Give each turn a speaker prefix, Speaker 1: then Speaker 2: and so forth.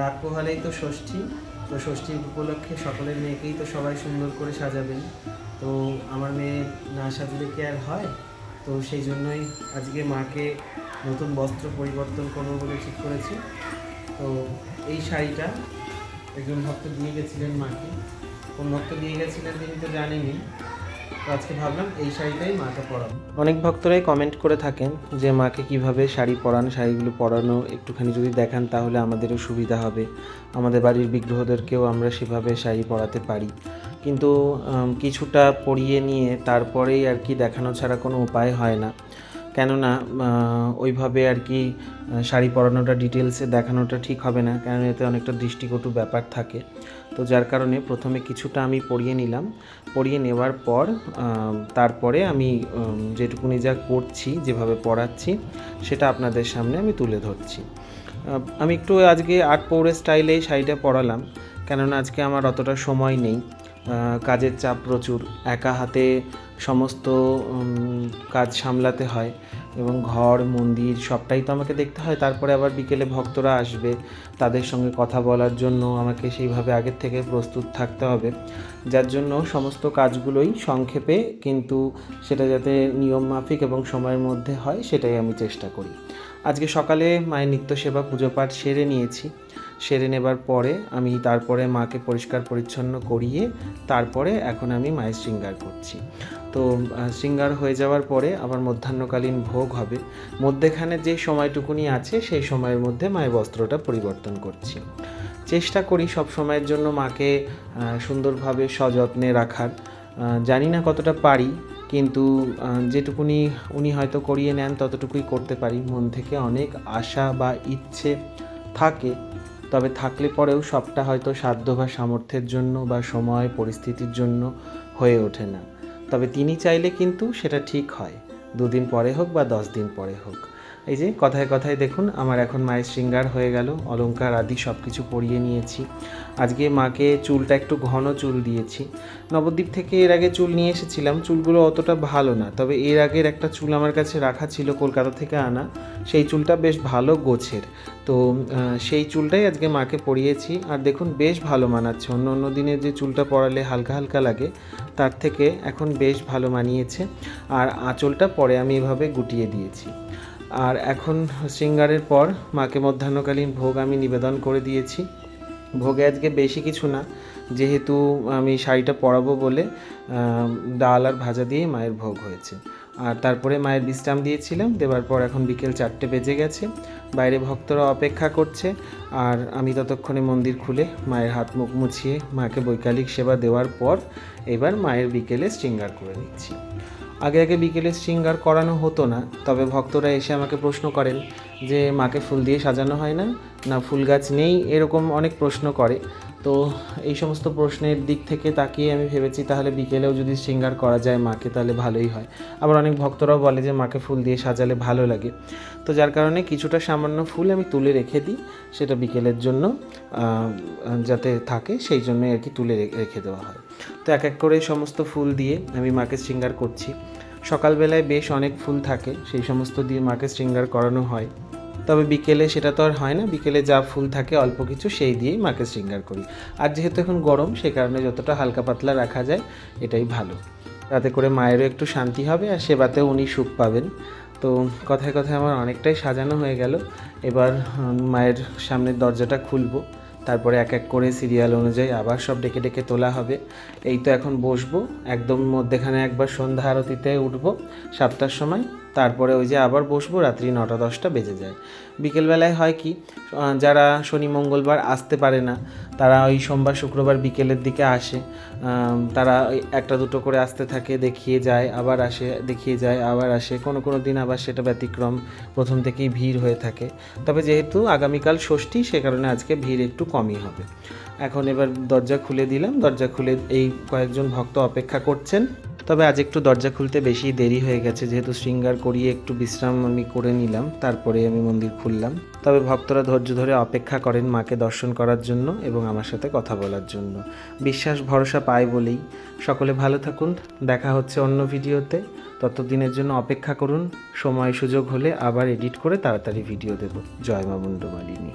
Speaker 1: রাত পোহালেই তো ষষ্ঠী, তো ষষ্ঠীর উপলক্ষে সকলের মেয়েকেই তো সবাই সুন্দর করে সাজাবেন। তো আমার মেয়ে না সাজলে কি আর হয়? তো সেই জন্যই আজকে মাকে নতুন বস্ত্র পরিবর্তন করবো বলে ঠিক করেছি। তো এই শাড়িটা একজন ভক্ত দিয়ে গেছিলেন মাকে। কোন ভক্ত দিয়ে গেছিলেন তিনি তো জানেনি। তো আজকে ভাবলাম এই শাড়িটাই মাকে পরাবো। অনেক ভক্তরাই কমেন্ট করে থাকেন যে মাকে কিভাবে শাড়ি পরান, শাড়িগুলো পরানো একটুখানি যদি দেখান তাহলে আমাদেরও সুবিধা হবে, আমাদের বাড়ির বিগ্রহদেরকেও আমরা সেভাবে শাড়ি পরাতে পারি। কিন্তু কিছুটা পরিয়ে নিয়ে তারপরেই আর কি দেখানো ছাড়া কোনো উপায় হয় না। কেননা ওইভাবে আর কি শাড়ি পরানোটা ডিটেলসে দেখানোটা ঠিক হবে না, কারণ এতে অনেকটা দৃষ্টিকটু ব্যাপার থাকে। তো যার কারণে প্রথমে কিছুটা আমি পরিয়ে নিলাম। পরিয়ে নেওয়ার পর তারপরে আমি যেটুকুনি যা করছি, যেভাবে পরাচ্ছি সেটা আপনাদের সামনে আমি তুলে ধরছি। আমি একটু আজকে আট পৌরে স্টাইলেই শাড়িটা পরালাম, কেননা আজকে আমার অতটা সময় নেই, কাজের চাপ প্রচুর, একা হাতে সমস্ত কাজ সামলাতে হয় এবং ঘর মন্দির সবটাই তো আমাকে দেখতে হয়। তারপরে আবার বিকেলে ভক্তরা আসবে, তাদের সঙ্গে কথা বলার জন্য আমাকে সেইভাবে আগের থেকে প্রস্তুত থাকতে হবে, যার জন্য সমস্ত কাজগুলোই সংক্ষেপে কিন্তু সেটা যাতে নিয়ম মাফিক এবং সময়ের মধ্যে হয় সেটাই আমি চেষ্টা করি। আজকে সকালে মায়ের নিত্য সেবা পুজো পাঠ সেরে নিয়েছি। সেরে নেবার পরে আমি তারপরে মাকে পরিষ্কার পরিচ্ছন্ন করিয়ে তারপরে এখন আমি মায়ের শৃঙ্গার করছি। তো শৃঙ্গার হয়ে যাওয়ার পরে আবার মধ্যাহ্নকালীন ভোগ হবে। মধ্যেখানে যে সময়টুকুনি আছে সেই সময়ের মধ্যে মায়ের বস্ত্রটা পরিবর্তন করছি। চেষ্টা করি সব সময়ের জন্য মাকে সুন্দরভাবে সযত্নে রাখার। জানি না কতটা পারি, কিন্তু যেটুকুনি উনি হয়তো করিয়ে নেন ততটুকুই করতে পারি। মন থেকে অনেক আশা বা ইচ্ছে থাকে, তবে থাকলে পরেও সবটা হয়তো সাধ্য বা সামর্থ্যের জন্য বা সময় পরিস্থিতির জন্য হয়ে ওঠে না। তবে তিনি চাইলে কিন্তু সেটা ঠিক হয়, 2 দিন পরে হোক বা 10 দিন পরে হোক। এই যে কথায় কথায় দেখুন আমার এখন মায়ের শৃঙ্গার হয়ে গেল, অলংকার আদি সব কিছু পরিয়ে নিয়েছি। আজকে মাকে চুলটা একটু ঘন চুল দিয়েছি। নবদ্বীপ থেকে এর আগে চুল নিয়ে এসেছিলাম, চুলগুলো অতটা ভালো না, তবে এর আগের একটা চুল আমার কাছে রাখা ছিল কলকাতা থেকে আনা, সেই চুলটা বেশ ভালো গোছের। তো সেই চুলটাই আজকে মাকে পরিয়েছি, আর দেখুন বেশ ভালো মানাচ্ছে। অন্য অন্য দিনে যে চুলটা পরালে হালকা হালকা লাগে, তার থেকে এখন বেশ ভালো মানিয়েছে। আর আঁচলটা পরে আমি এভাবে গুটিয়ে দিয়েছি। আর এখন শৃঙ্গারের পর মাকে মধ্যাহ্নকালীন ভোগ আমি নিবেদন করে দিয়েছি। ভোগে আজকে বেশি কিছু না, যেহেতু আমি শাড়িটা পরাবো বলে ডাল আর ভাজা দিয়ে মায়ের ভোগ হয়েছে। আর তারপরে মায়ের বিশ্রাম দিয়েছিলাম, দেওয়ার পর এখন বিকেল 4টে বেজে গেছে, বাইরে ভক্তরা অপেক্ষা করছে। আর আমি ততক্ষণে মন্দির খুলে মায়ের হাত মুখ মুছিয়ে মাকে বৈকালিক সেবা দেওয়ার পর এবার মায়ের বিকেলে শৃঙ্গার করে নিচ্ছি। আগে আগে বিকেলে শৃঙ্গার করানো হতো না, তবে ভক্তরা এসে আমাকে প্রশ্ন করেন যে মাকে ফুল দিয়ে সাজানো হয় না, না ফুল গাছ নেই, এরকম অনেক প্রশ্ন করে। তো এই সমস্ত প্রশ্নের দিক থেকে তাকিয়ে আমি ভেবেছি তাহলে বিকেলেও যদি শৃঙ্গার করা যায় মাকে তাহলে ভালোই হয়। আবার অনেক ভক্তরাও বলে যে মাকে ফুল দিয়ে সাজালে ভালো লাগে। তো যার কারণে কিছুটা সামান্য ফুল আমি তুলে রেখে দিই, সেটা বিকেলের জন্য যাতে থাকে সেই জন্যই আর কি তুলে রেখে দেওয়া হয়। তো এক এক করে সমস্ত ফুল দিয়ে আমি মাকে শৃঙ্গার করছি। সকালবেলায় বেশ অনেক ফুল থাকে, সেই সমস্ত দিয়ে মাকে শৃঙ্গার করানো হয়, তবে বিকেলে সেটা তো আর হয় না। বিকেলে যা ফুল থাকে অল্প কিছু সেই দিয়েই মাকে শৃঙ্গার করি। আর যেহেতু এখন গরম, সে কারণে যতটা হালকা পাতলা রাখা যায় এটাই ভালো, তাতে করে মায়েরও একটু শান্তি হবে আর সেবাতেও উনি সুখ পাবেন। তো কথায় কথায় আমার অনেকটাই সাজানো হয়ে গেল। এবার মায়ের সামনের দরজাটা খুলবো, তারপরে এক এক করে সিরিয়াল অনুযায়ী আবার সব ডেকে ডেকে তোলা হবে। এই তো এখন বসবো, একদম মধ্যেখানে একবার সন্ধ্যা আরতিতে উঠবো 7টার সময়, তারপরে ওই যে আবার বসবো রাত্রি 9টা-10টা বেজে যায়। বিকেলবেলায় হয় কি, যারা শনি মঙ্গলবার আসতে পারে না তারা ওই সোমবার শুক্রবার বিকেলের দিকে আসে। তারা ওই 1টা-2টো করে আসতে থাকে, দেখিয়ে যায় আবার আসে, দেখিয়ে যায় আবার আসে। কোনো কোনো দিন আবার সেটা ব্যতিক্রম, প্রথম থেকেই ভিড় হয়ে থাকে। তবে যেহেতু আগামীকাল ষষ্ঠী, সে কারণে আজকে ভিড় একটু কমই হবে। এখন এবার দরজা খুলে দিলাম, দরজা খুলে এই কয়েকজন ভক্ত অপেক্ষা করছেন। তবে আজ একটু দরজা খুলতে বেশি দেরি হয়ে গেছে, যেহেতু শৃঙ্গার করিয়ে একটু বিশ্রাম আমি করে নিলাম, তারপরে আমি মন্দির খুললাম। তবে ভক্তরা ধৈর্য ধরে অপেক্ষা করেন মাকে দর্শন করার জন্য এবং আমার সাথে কথা বলার জন্য। বিশ্বাস ভরসা পায় বলেই। সকলে ভালো থাকুন, দেখা হচ্ছে অন্য ভিডিওতে। ততদিনের জন্য অপেক্ষা করুন, সময় সুযোগ হলে আবার এডিট করে তাড়াতাড়ি ভিডিও দেব। জয় মা মুন্ডমালিনী।